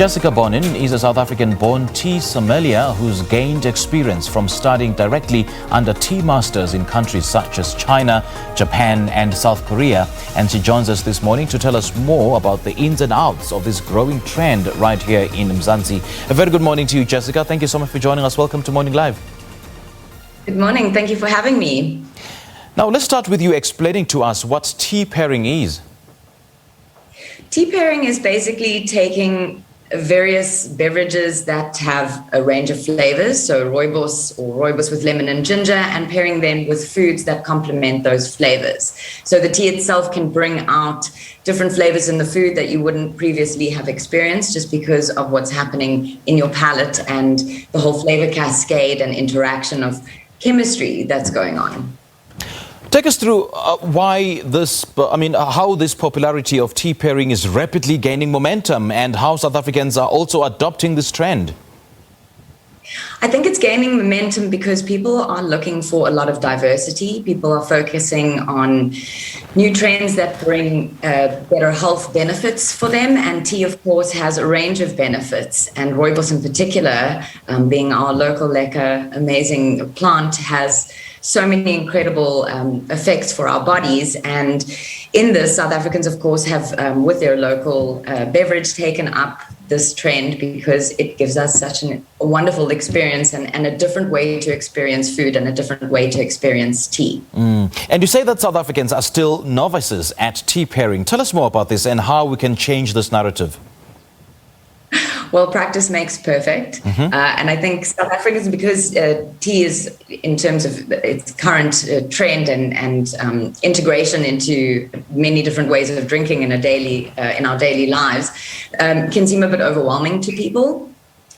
Jessica Bonin is a South African-born tea sommelier who's gained experience from studying directly under tea masters in countries such as China, Japan and South Korea. And she joins us this morning to tell us more about the ins and outs of this growing trend right here in Mzansi. A very good morning to you, Jessica. Thank you so much for joining us. Welcome to Morning Live. Good morning. Thank you for having me. Now, let's start with you explaining to us what tea pairing is. Tea pairing is basically taking various beverages that have a range of flavors, so rooibos or rooibos with lemon and ginger, and pairing them with foods that complement those flavors. So the tea itself can bring out different flavors in the food that you wouldn't previously have experienced just because of what's happening in your palate and the whole flavor cascade and interaction of chemistry that's going on. Take us through how this popularity of tea pairing is rapidly gaining momentum and how South Africans are also adopting this trend. I think it's gaining momentum because people are looking for a lot of diversity. People are focusing on new trends that bring better health benefits for them. And tea, of course, has a range of benefits. And rooibos in particular, being our local lekker, amazing plant, has so many incredible effects for our bodies. And in this, South Africans, of course, have, with their local beverage, taken up this trend because it gives us such a wonderful experience and a different way to experience food and a different way to experience tea. And you say that South Africans are still novices at tea pairing. Tell us more about this and how we can change this narrative. Well, practice makes perfect. And I think South Africans, because tea is, in terms of its current trend and integration into many different ways of drinking in our daily lives, can seem a bit overwhelming to people.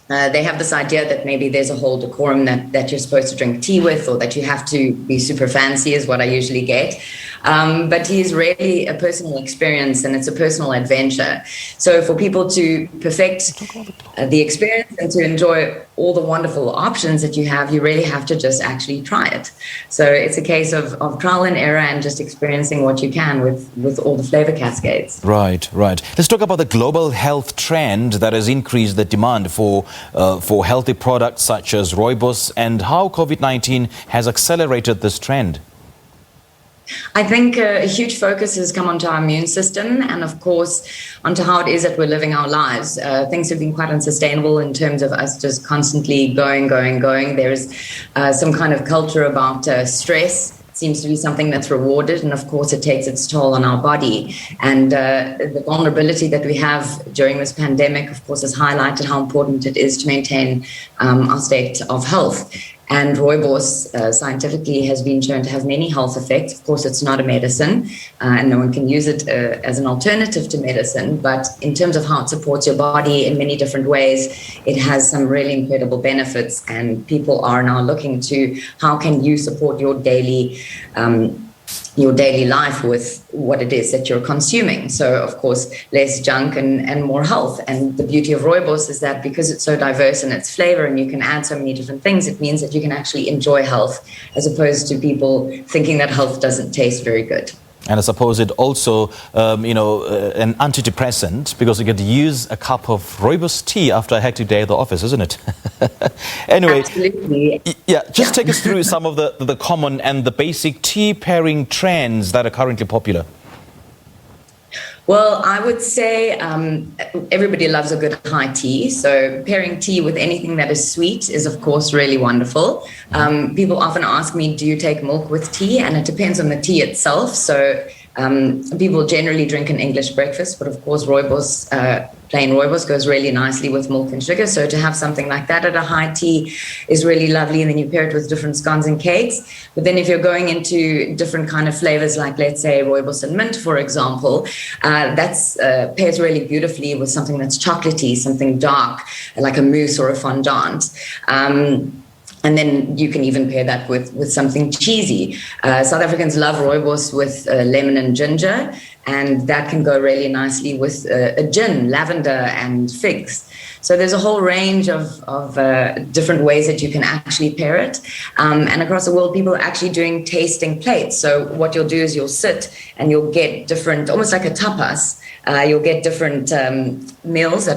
They have this idea that maybe there's a whole decorum that you're supposed to drink tea with, or that you have to be super fancy, is what I usually get. But tea is really a personal experience and it's a personal adventure. So for people to perfect the experience and to enjoy all the wonderful options that you have, you really have to just actually try it. So it's a case of trial and error and just experiencing what you can with all the flavor cascades. Right. Let's talk about the global health trend that has increased the demand for healthy products such as rooibos and how COVID-19 has accelerated this trend. I think a huge focus has come onto our immune system and, of course, onto how it is that we're living our lives. Things have been quite unsustainable in terms of us just constantly going. There is some kind of culture about stress. It seems to be something that's rewarded, and of course it takes its toll on our body. And the vulnerability that we have during this pandemic, of course, has highlighted how important it is to maintain our state of health. And rooibos scientifically has been shown to have many health effects. Of course, it's not a medicine, and no one can use it as an alternative to medicine. But in terms of how it supports your body in many different ways, it has some really incredible benefits. And people are now looking to how can you support your daily life with what it is that you're consuming. So, of course, less junk and more health. And the beauty of rooibos is that because it's so diverse in its flavor and you can add so many different things, it means that you can actually enjoy health as opposed to people thinking that health doesn't taste very good. And I suppose it also, an antidepressant, because you get to use a cup of rooibos tea after a hectic day at the office, isn't it? Anyway, absolutely. Take us through some of the common and the basic tea pairing trends that are currently popular. Well, I would say everybody loves a good high tea. So pairing tea with anything that is sweet is, of course, really wonderful. People often ask me, do you take milk with tea? And it depends on the tea itself. So people generally drink an English breakfast, but of course, rooibos, plain rooibos goes really nicely with milk and sugar. So to have something like that at a high tea is really lovely. And then you pair it with different scones and cakes. But then if you're going into different kind of flavors, like let's say rooibos and mint, for example, that's pairs really beautifully with something that's chocolatey, something dark, like a mousse or a fondant. And then you can even pair that with something cheesy. South Africans love rooibos with lemon and ginger, and that can go really nicely with a gin, lavender and figs. So there's a whole range of different ways that you can actually pair it. And across the world, people are actually doing tasting plates. So what you'll do is you'll sit and you'll get different, almost like a tapas, You'll get different meals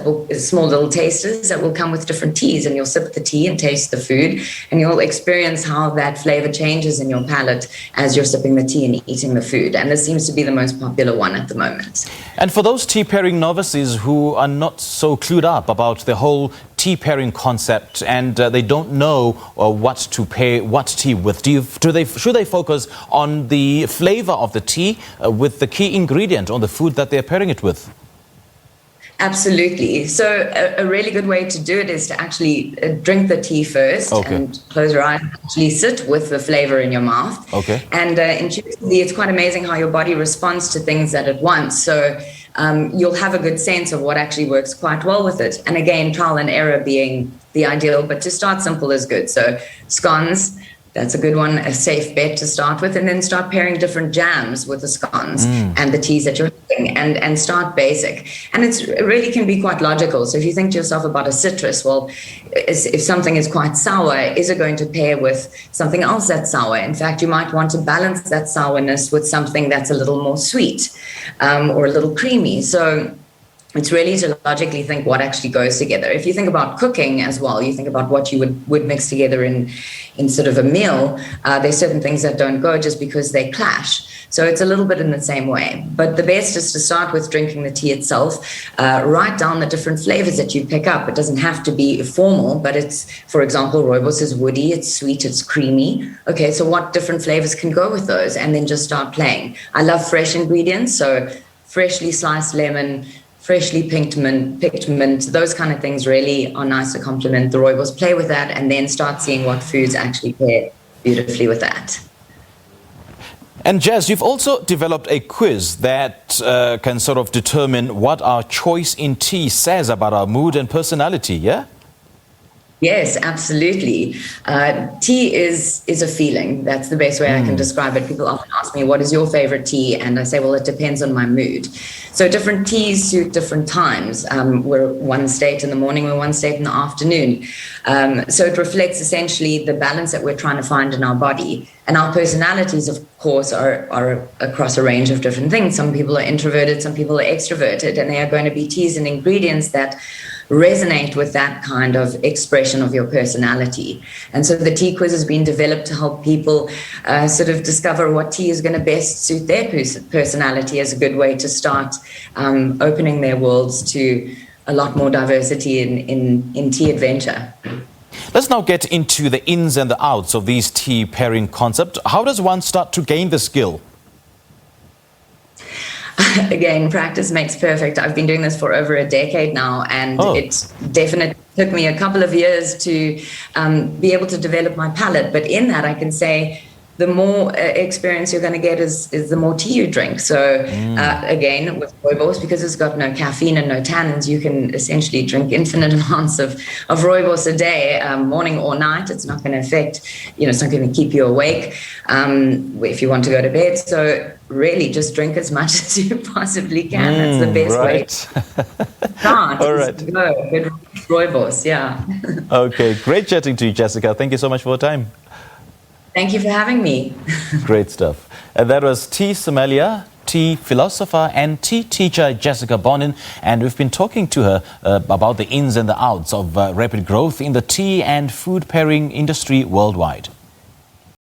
small little tasters that will come with different teas, and you'll sip the tea and taste the food, and you'll experience how that flavor changes in your palate as you're sipping the tea and eating the food. And this seems to be the most popular one at the moment. And for those tea pairing novices who are not so clued up about the whole tea pairing concept, and they don't know what to pair what tea with, should they focus on the flavor of the tea with the key ingredient on the food that they're pairing it with? Absolutely. So a really good way to do it is to actually drink the tea first and close your eyes and actually sit with the flavor in your mouth. Okay. And intuitively, it's quite amazing how your body responds to things at once. So you'll have a good sense of what actually works quite well with it. And again, trial and error being the ideal, but to start simple is good. So scones, that's a good one, a safe bet to start with, and then start pairing different jams with the scones and the teas that you're doing, and start basic. And it really can be quite logical. So if you think to yourself about a citrus, well, if something is quite sour, is it going to pair with something else that's sour? In fact, you might want to balance that sourness with something that's a little more sweet or a little creamy. So it's really to logically think what actually goes together. If you think about cooking as well, you think about what you would mix together in sort of a meal. There's certain things that don't go just because they clash. So it's a little bit in the same way. But the best is to start with drinking the tea itself. Write down the different flavors that you pick up. It doesn't have to be formal, but it's, for example, rooibos is woody, it's sweet, it's creamy. Okay, so what different flavors can go with those? And then just start playing. I love fresh ingredients, so freshly sliced lemon, freshly picked mint, those kind of things really are nice to complement the rooibos. Play with that and then start seeing what foods actually pair beautifully with that. And Jazz, you've also developed a quiz that can sort of determine what our choice in tea says about our mood and personality, yeah? Yes, absolutely. Tea is a feeling. That's the best way I can describe it. People often ask me, what is your favorite tea? And I say, well, it depends on my mood. So different teas suit different times. We're one state in the morning, we're one state in the afternoon. So it reflects essentially the balance that we're trying to find in our body. And our personalities, of course, are across a range of different things. Some people are introverted, some people are extroverted, and they are going to be teas and ingredients that resonate with that kind of expression of your personality. And so the tea quiz has been developed to help people sort of discover what tea is going to best suit their personality, as a good way to start opening their worlds to a lot more diversity in tea adventure. Let's now get into the ins and the outs of these tea pairing concept. How does one start to gain the skill? Again, practice makes perfect. I've been doing this for over a decade now, and it definitely took me a couple of years to be able to develop my palate. But in that, I can say the more experience you're going to get is the more tea you drink. So again, with rooibos, because it's got no caffeine and no tannins, you can essentially drink infinite amounts of rooibos a day, morning or night. It's not going to affect, it's not going to keep you awake if you want to go to bed. So really, just drink as much as you possibly can. That's the best way to start. All right. Go. Good rooibos, yeah. Okay, great chatting to you, Jessica. Thank you so much for your time. Thank you for having me. Great stuff. And that was tea sommelier, tea philosopher and tea teacher Jessica Bonin, and we've been talking to her about the ins and the outs of rapid growth in the tea and food pairing industry worldwide.